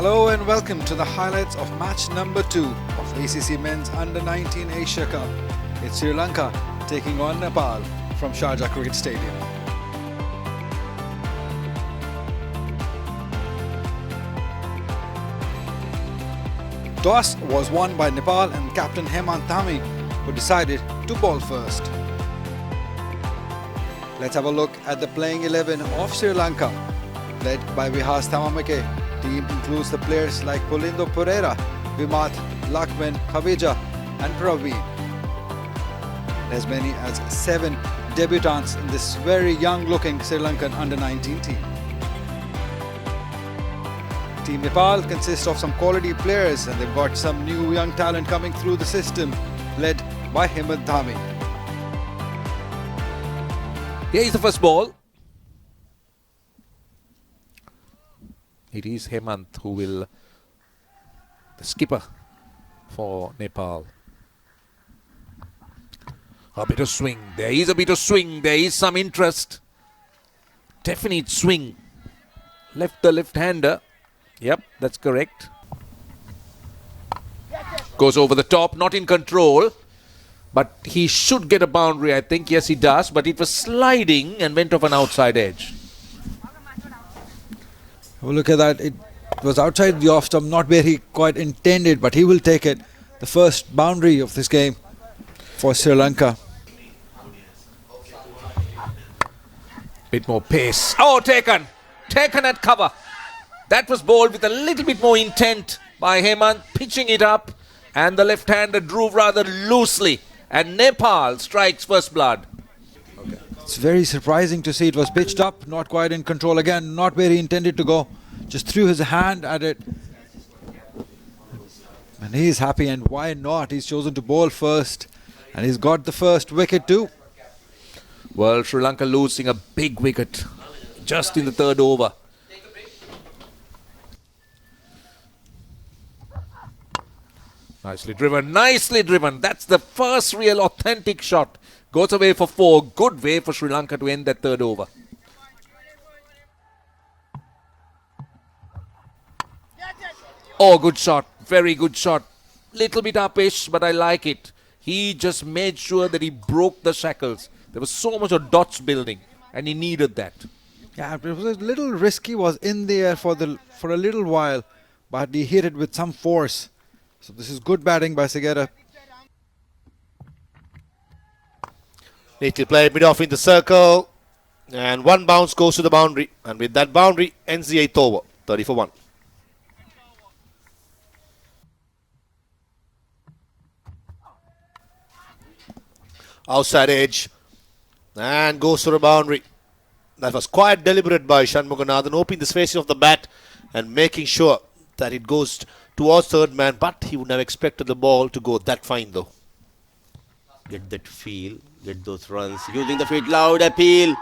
Hello and welcome to the highlights of match number 2 of ACC Men's Under-19 Asia Cup. It's Sri Lanka taking on Nepal from Sharjah Cricket Stadium. Toss was won by Nepal and captain Hemant Dhami, who decided to bowl first. Let's have a look at the playing 11 of Sri Lanka. Led by Vihas Thamamake, team includes the players like Pulindo Pereira, Vimath, Lakman, Khavija and Praveen. As many as 7 debutants in this very young-looking Sri Lankan under-19 team. Team Nepal consists of some quality players and they've got some new young talent coming through the system, led by Hemant Dhami. Here is the first ball. It is Hemant who will, the skipper for Nepal. A bit of swing. There is a bit of swing. There is some interest. Definite swing. The left-hander. Yep, that's correct. Goes over the top, not in control. But he should get a boundary, I think. Yes, he does. But it was sliding and went off an outside edge. Oh, look at that. It was outside the off stump, not where he quite intended, but he will take it. The first boundary of this game for Sri Lanka. Bit more pace. Oh, taken. Taken at cover. That was bowled with a little bit more intent by Hemant, pitching it up. And the left-hander drew rather loosely. And Nepal strikes first blood. It's very surprising to see it was pitched up, not quite in control again, not where he intended to go. Just threw his hand at it. And he's happy, and why not? He's chosen to bowl first. And he's got the first wicket too. Well, Sri Lanka losing a big wicket just in the third over. Nicely driven, nicely driven. That's the first real authentic shot. Goes away for 4. Good way for Sri Lanka to end that third over. Oh, good shot. Very good shot. Little bit upish, but I like it. He just made sure that he broke the shackles. There was so much of dots building, and he needed that. Yeah, it was a little risky, was in the air for a little while, but he hit it with some force. So this is good batting by Segera. Neatly played mid-off in the circle. And one bounce goes to the boundary. And with that boundary, ends the 8th over. 30 for 1. Outside edge. And goes to the boundary. That was quite deliberate by Shanmuganathan, opening the spaces of the bat and making sure that it goes towards third man. But he wouldn't have expected the ball to go that fine though. Get that feel, get those runs, using the feet, loud appeal,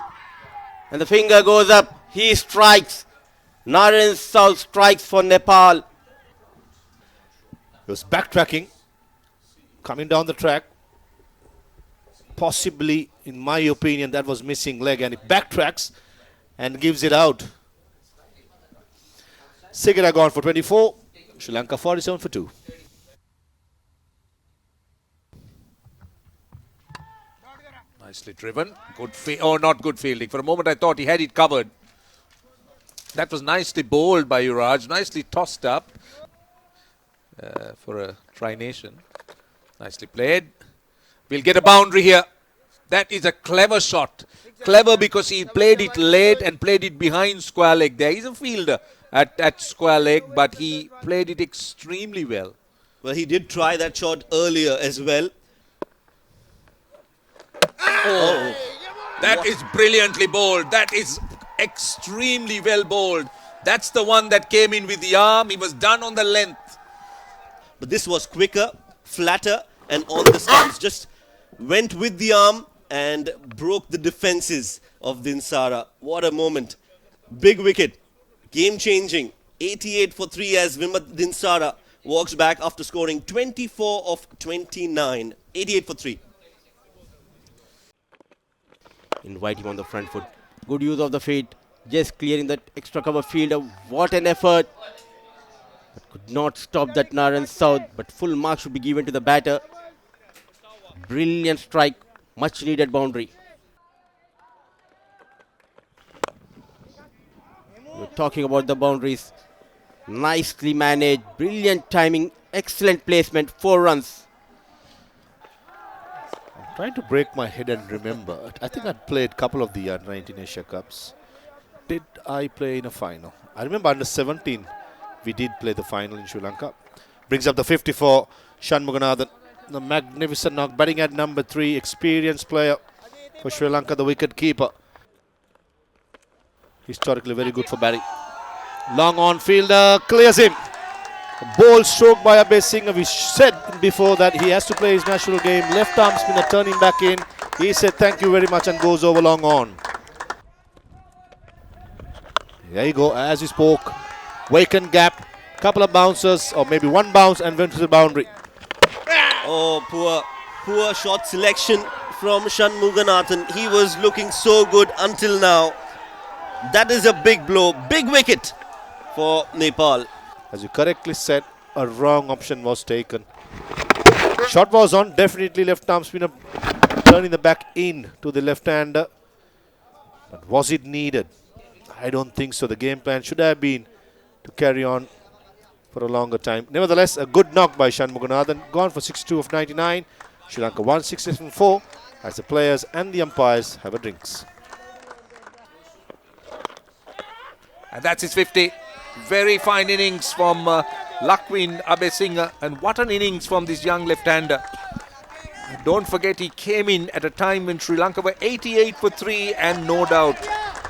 and the finger goes up, he strikes. Naren Saul strikes for Nepal. He was backtracking, coming down the track. Possibly, in my opinion, that was missing leg, and he backtracks and gives it out. Segera gone for 24, Sri Lanka 47 for 2. Nicely driven. Not good fielding. For a moment I thought he had it covered. That was nicely bowled by Yuraj. Nicely tossed up for a tri-nation. Nicely played. We'll get a boundary here. That is a clever shot. Clever because he played it late and played it behind square leg. There is a fielder at square leg, but he played it extremely well. Well, he did try that shot earlier as well. Oh, that is brilliantly bowled. That is extremely well bowled. That's the one that came in with the arm. He was done on the length. But this was quicker, flatter, and on the stumps. Just went with the arm and broke the defenses of Dinsara. What a moment. Big wicket. Game-changing. 88 for 3 as Vimath Dinsara walks back after scoring 24 of 29. 88 for 3. Invite him on the front foot. Good use of the feet. Just clearing that extra cover fielder. What an effort. Not stop that Naran South, but full mark should be given to the batter. Brilliant strike, much needed boundary. We're talking about the boundaries. Nicely managed, brilliant timing, excellent placement, 4 runs. I'm trying to break my head and remember. I think I'd played a couple of the U19 Asia Cups. Did I play in a final? I remember under 17, we did play the final in Sri Lanka. Brings up the 54, Shanmuganathan. The magnificent knock, batting at number 3, experienced player for Sri Lanka, the wicket keeper. Historically very good for batting. Long on fielder, clears him. A bold stroke by Abhay Singh. We said before that he has to play his national game. Left arm spinner turning back in. He said thank you very much and goes over long on. There you go, as we spoke. Vacant gap, couple of bounces or maybe one bounce and went to the boundary. Oh, poor shot selection from Shanmuganathan. He was looking so good until now. That is a big blow, big wicket for Nepal. As you correctly said, a wrong option was taken. Shot was on, definitely left arm spinner turning the back in to the left-hander. But was it needed? I don't think so. The game plan should have been to carry on for a longer time. Nevertheless, a good knock by Shanmuganathan. Gone for 62 of 99. Sri Lanka 164 as the players and the umpires have a drinks. And that's his 50. Very fine innings from Lakwin Abesingha. And what an innings from this young left-hander. Don't forget, he came in at a time when Sri Lanka were 88 for 3, and no doubt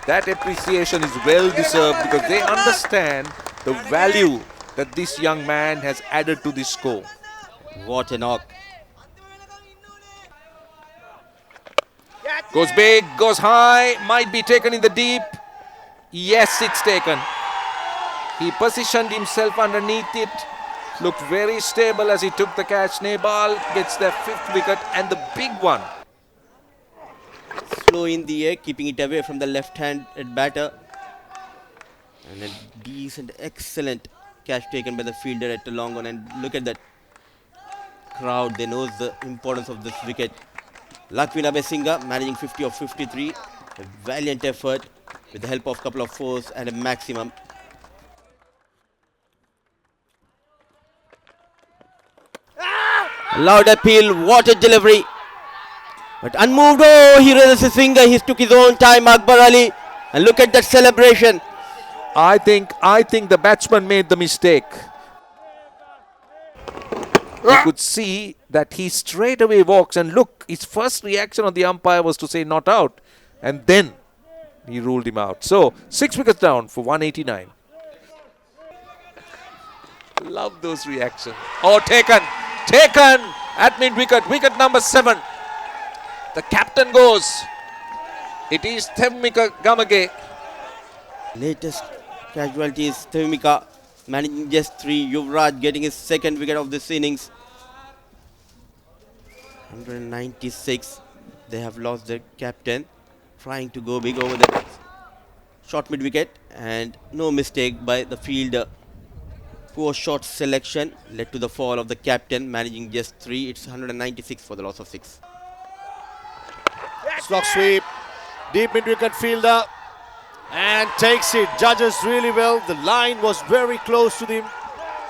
that appreciation is well deserved because they understand the value that this young man has added to this score. What a knock. Goes big, goes high, might be taken in the deep. Yes, it's taken. He positioned himself underneath it. Looked very stable as he took the catch. Nepal gets their 5th wicket and the big one. Slow in the air, keeping it away from the left-handed batter. And a decent, excellent catch taken by the fielder at the long on. And look at that crowd. They know the importance of this wicket. Lakwin Abesingha managing 50 of 53. A valiant effort with the help of a couple of fours and a maximum. Loud appeal, what a delivery. But unmoved, oh, he raises his finger, he took his own time, Akbar Ali. And look at that celebration. I think the batsman made the mistake. You could see that he straight away walks, and look, his first reaction on the umpire was to say not out. And then he ruled him out. So, 6 wickets down for 189. Love those reactions. Oh, taken at mid-wicket, wicket number 7. The captain goes. It is Thevmika Gamage. Latest casualties, Thevmika managing just 3. Yuvraj getting his 2nd wicket of this innings. 196. They have lost their captain. Trying to go big over the short mid-wicket. And no mistake by the fielder. Poor shot selection led to the fall of the captain, managing just 3. It's 196 for the loss of 6. Slog sweep, deep mid-wicket fielder and takes it. Judges really well. The line was very close to him,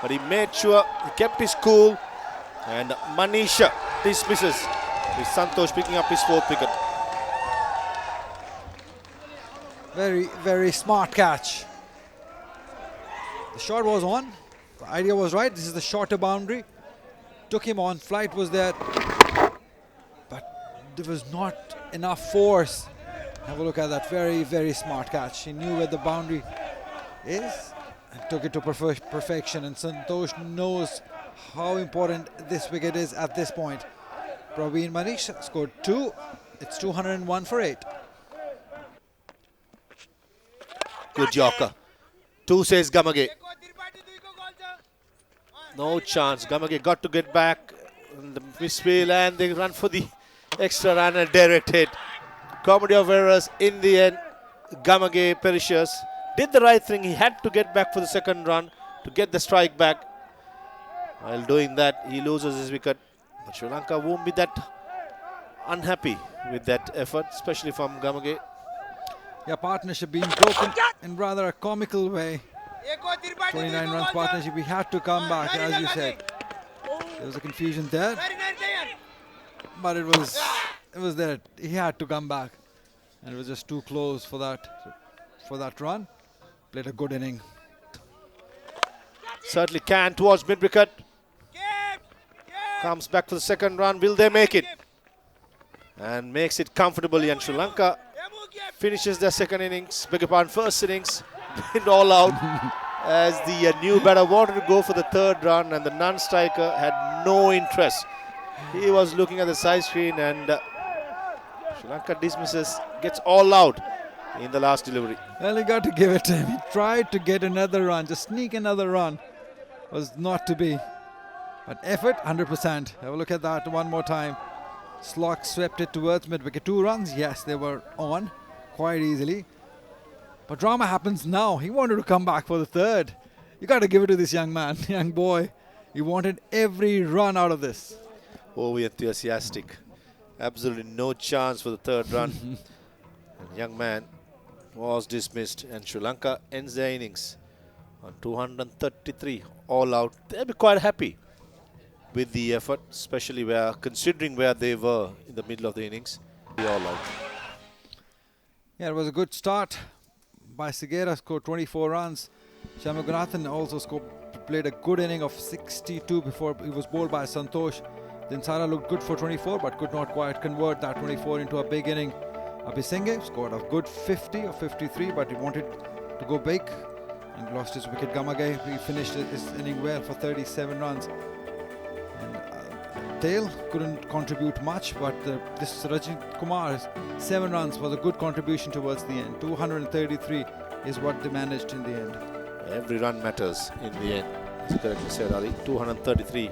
but he made sure he kept his cool. And Manisha dismisses with Santosh picking up his 4th wicket. Very, very smart catch. The shot was on. The idea was right. This is the shorter boundary. Took him on. Flight was there. But there was not enough force. Have a look at that. Very, very smart catch. He knew where the boundary is and took it to perfection. And Santosh knows how important this wicket is at this point. Praveen Manish scored 2. It's 201 for 8. Good Yorker. 2 says Gamage. No chance. Gamage got to get back. The misfield and they run for the extra run and direct hit. Comedy of errors in the end. Gamage perishes. Did the right thing. He had to get back for the 2nd run to get the strike back. While doing that, he loses his wicket. But Sri Lanka won't be that unhappy with that effort, especially from Gamage. Yeah, partnership being broken in rather a comical way. 29 runs partnership, we had to come back, as you said. There was a confusion there, but it was there. He had to come back, and it was just too close for that run. Played a good inning. Certainly can towards mid-wicket. Comes back for the second run. Will they make it? And makes it comfortably. And Sri Lanka finishes their second innings. Beg your pardon, first innings. Went all out as the new batter wanted to go for the third run, and the non-striker had no interest. He was looking at the side screen, and Sri Lanka dismisses, gets all out in the last delivery. Well, you got to give it to him. He tried to get another run, just sneak another run. Was not to be. But effort, 100%. Have a look at that one more time. Slock swept it towards mid-wicket. 2 runs, yes, they were on quite easily. But drama happens now. He wanted to come back for the third. You got to give it to this young man, young boy. He wanted every run out of this. Over enthusiastic. Absolutely no chance for the third run. And young man was dismissed, and Sri Lanka ends their innings on 233 all out. They'll be quite happy with the effort, especially considering where they were in the middle of the innings. All out. Yeah, it was a good start by Sigera, scored 24 runs. Shanmuganathan also played a good inning of 62 before he was bowled by Santosh. Dinsara looked good for 24 but could not quite convert that 24 into a big inning. Abhisinghe scored a good 50 or 53, but he wanted to go big and lost his wicket. Gamage, he finished his inning well for 37 runs. And Tail couldn't contribute much, but this Rajit Kumar's 7 runs was a good contribution towards the end. 233 is what they managed in the end. Every run matters in the end, as you correctly said, Ali. 233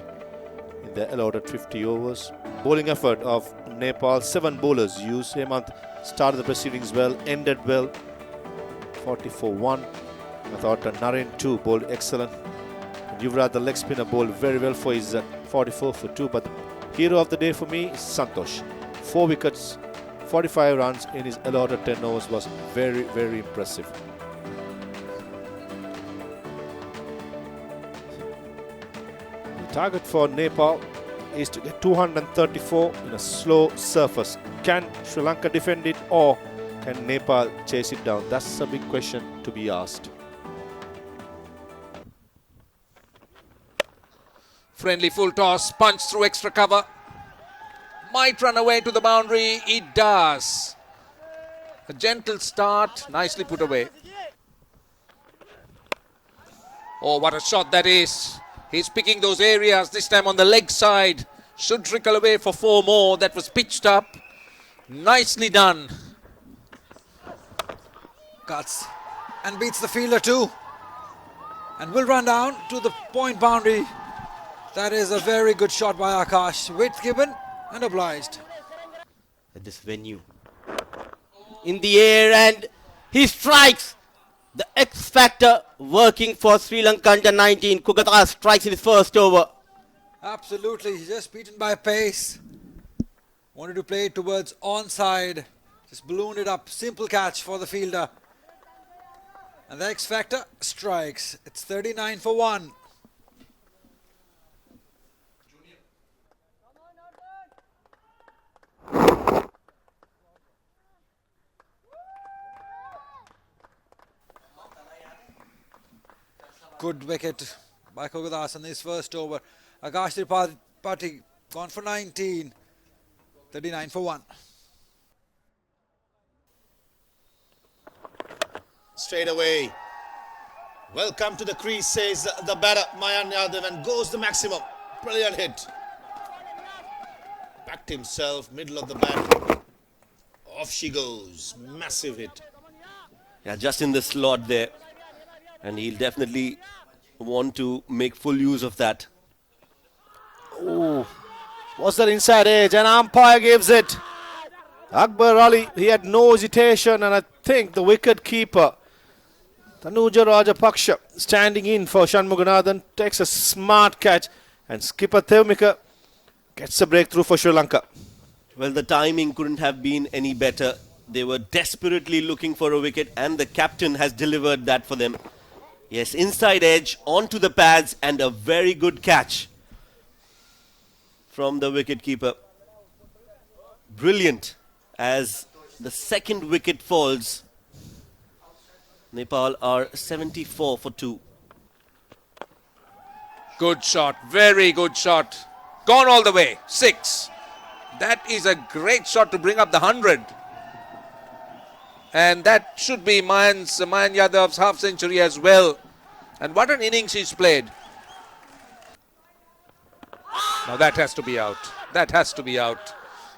in the allotted 50 overs. Bowling effort of Nepal, 7 bowlers used. Hemant started the proceedings well, ended well. 40 for 1. I thought Naren too bowled excellent. And Yuvraj, the leg spinner, bowled very well for his 44 for 2. But the hero of the day for me is Santosh. 4 wickets, 45 runs in his allotted 10 overs was very, very impressive. The target for Nepal is to get 234 in a slow surface. Can Sri Lanka defend it, or can Nepal chase it down? That's a big question to be asked. Friendly full toss, punch through extra cover. Might run away to the boundary. It does. A gentle start, nicely put away. Oh, what a shot that is. He's picking those areas, this time on the leg side. Should trickle away for 4 more. That was pitched up. Nicely done. Cuts and beats the fielder too. And will run down to the point boundary. That is a very good shot by Akash. Width given and obliged. At this venue. In the air, and he strikes. The X factor working for Sri Lanka U19. Kugata strikes in his first over. Absolutely, he's just beaten by pace. Wanted to play it towards onside. Just ballooned it up. Simple catch for the fielder. And the X factor strikes. It's 39 for 1. Good wicket by Kogadas in his first over. Akash Tripathi gone for 19. 39 for 1. Straight away. Welcome to the crease, says the batter Mayan Yadav, and goes the maximum. Brilliant hit. Backed himself, middle of the bat. Off she goes. Massive hit. Yeah, just in the slot there. And he'll definitely want to make full use of that. Oh, what's that inside edge? And umpire gives it. Akbar Ali, he had no hesitation, and I think the wicket keeper, Tanuja Rajapaksha, standing in for Shanmuganathan, takes a smart catch And skipper Thevmika gets a breakthrough for Sri Lanka. Well, the timing couldn't have been any better. They were desperately looking for a wicket, and the captain has delivered that for them. Yes, inside edge, onto the pads, and a very good catch from the wicket-keeper. Brilliant. As the second wicket falls, Nepal are 74 for 2. Good shot, very good shot. Gone all the way, 6. That is a great shot to bring up the 100. And that should be Mayan Yadav's half century as well. And what an innings he's played. Now that has to be out. That has to be out.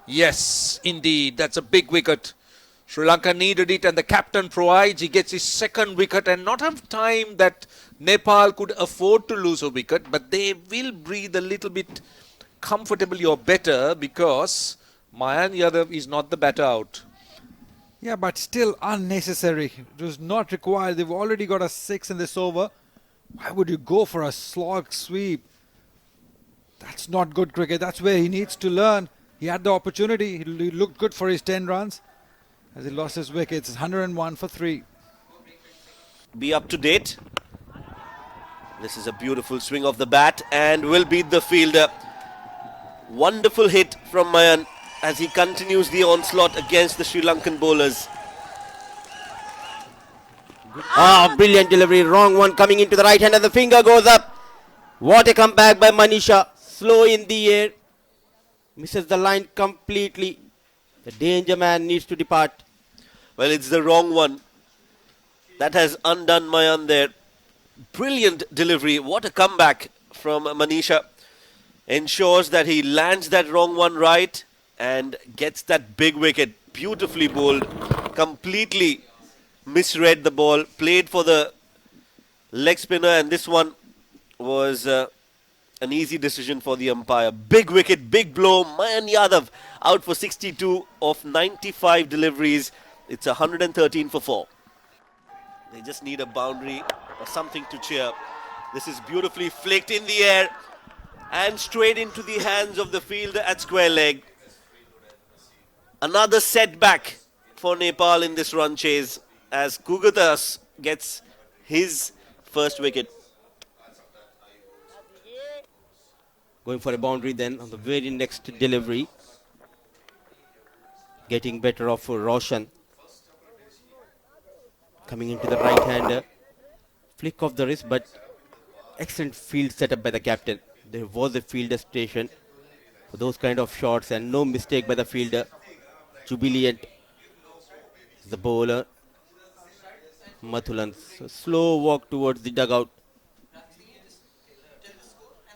Yes, indeed, that's a big wicket. Sri Lanka needed it, and the captain provides. He gets his second wicket, and not enough time that Nepal could afford to lose a wicket, but they will breathe a little bit comfortably or better because Mayan Yadav is not the batter out. Yeah, but still unnecessary. It was not required. They've already got a 6 in this over. Why would you go for a slog sweep? That's not good cricket. That's where he needs to learn. He had the opportunity. He looked good for his 10 runs. As he lost his wickets, 101 for 3. Be up to date. This is a beautiful swing of the bat and will beat the fielder. Wonderful hit from Mayan as he continues the onslaught against the Sri Lankan bowlers. Brilliant delivery. Wrong one coming into the right hand and the finger goes up. What a comeback by Manisha. Slow in the air. Misses the line completely. The danger man needs to depart. Well, it's the wrong one. That has undone Mayan there. Brilliant delivery. What a comeback from Manisha. Ensures that he lands that wrong one right and gets that big wicket. Beautifully bowled. Completely misread the ball. Played for the leg spinner, and this one was an easy decision for the umpire. Big wicket, big blow. Mayan Yadav out for 62 of 95 deliveries. It's 113 for 4. They just need a boundary or something to cheer. This is beautifully flicked in the air and straight into the hands of the fielder at square leg. Another setback for Nepal in this run chase as Kugatas gets his first wicket. Going for a boundary then on the very next delivery. Getting better off for Roshan. Coming into the right hander. Flick of the wrist, but excellent field setup by the captain. There was a fielder station for those kind of shots and no mistake by the fielder. Jubilant. The bowler. Mathulan. So slow walk towards the dugout.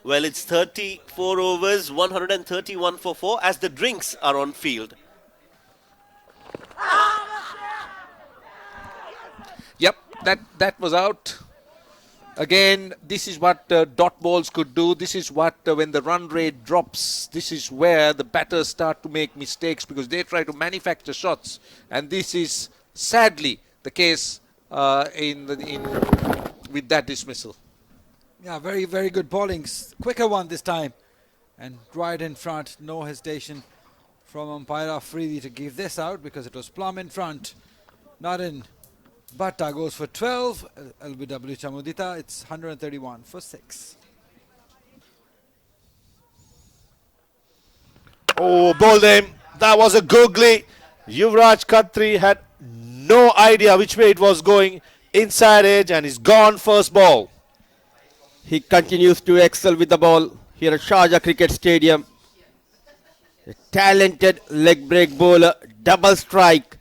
Well, it's 34 overs, 131 for 4 as the drinks are on field. Yep, that was out. Again, this is what dot balls could do. This is what, when the run rate drops, this is where the batters start to make mistakes because they try to manufacture shots. And this is sadly the case with that dismissal. Yeah, very, very good bowling. Quicker one this time. And right in front, no hesitation from umpire Afridi to give this out because it was plumb in front. Not in. Bhatta goes for 12. LBW Chamudita, it's 131 for 6. Oh, bowled him. That was a googly. Yuvraj Khatri had no idea which way it was going. Inside edge, and he's gone first ball. He continues to excel with the ball here at Sharjah Cricket Stadium. A talented leg break bowler, double strike,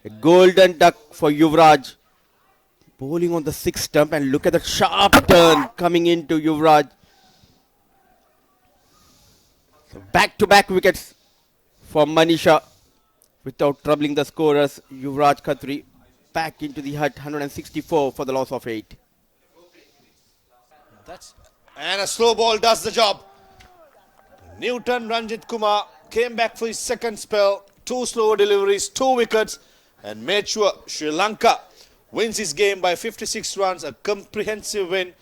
a golden duck for Yuvraj. Bowling on the 6th stump and look at that sharp turn coming into Yuvraj. So back-to-back wickets for Manisha without troubling the scorers. Yuvraj Khatri back into the hut, 164 for the loss of 8. And a slow ball does the job. Newton Ranjit Kumar came back for his second spell. 2 slow deliveries, 2 wickets, and made sure Sri Lanka wins his game by 56 runs. A comprehensive win.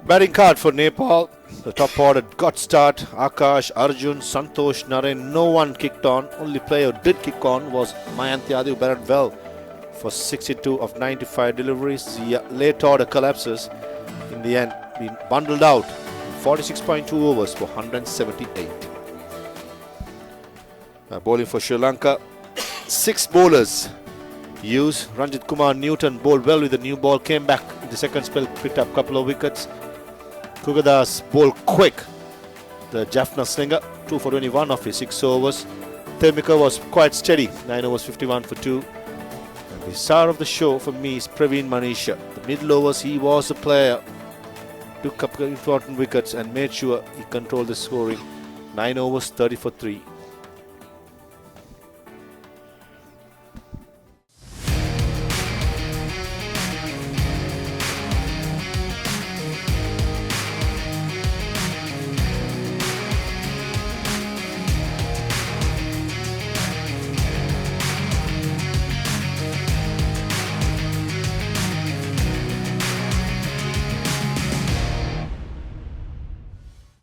Batting card for Nepal. The top order got start. Akash, Arjun, Santosh, Naren. No one kicked on. Only player who did kick on was Mayantyadi, who batted well for 62 of 95 deliveries. The late order collapses. In the end, being bundled out in 46.2 overs for 178. Bowling for Sri Lanka. 6 bowlers used. Ranjit Kumar Newton bowled well with the new ball. Came back in the second spell, picked up a couple of wickets. Kugadas bowled quick. The Jaffna slinger, 2 for 21 of his 6 overs. Temika was quite steady, 9 overs 51 for 2. And the star of the show for me is Praveen Manisha. The middle overs, he was a player. Took up important wickets and made sure he controlled the scoring. 9 overs 30 for 3.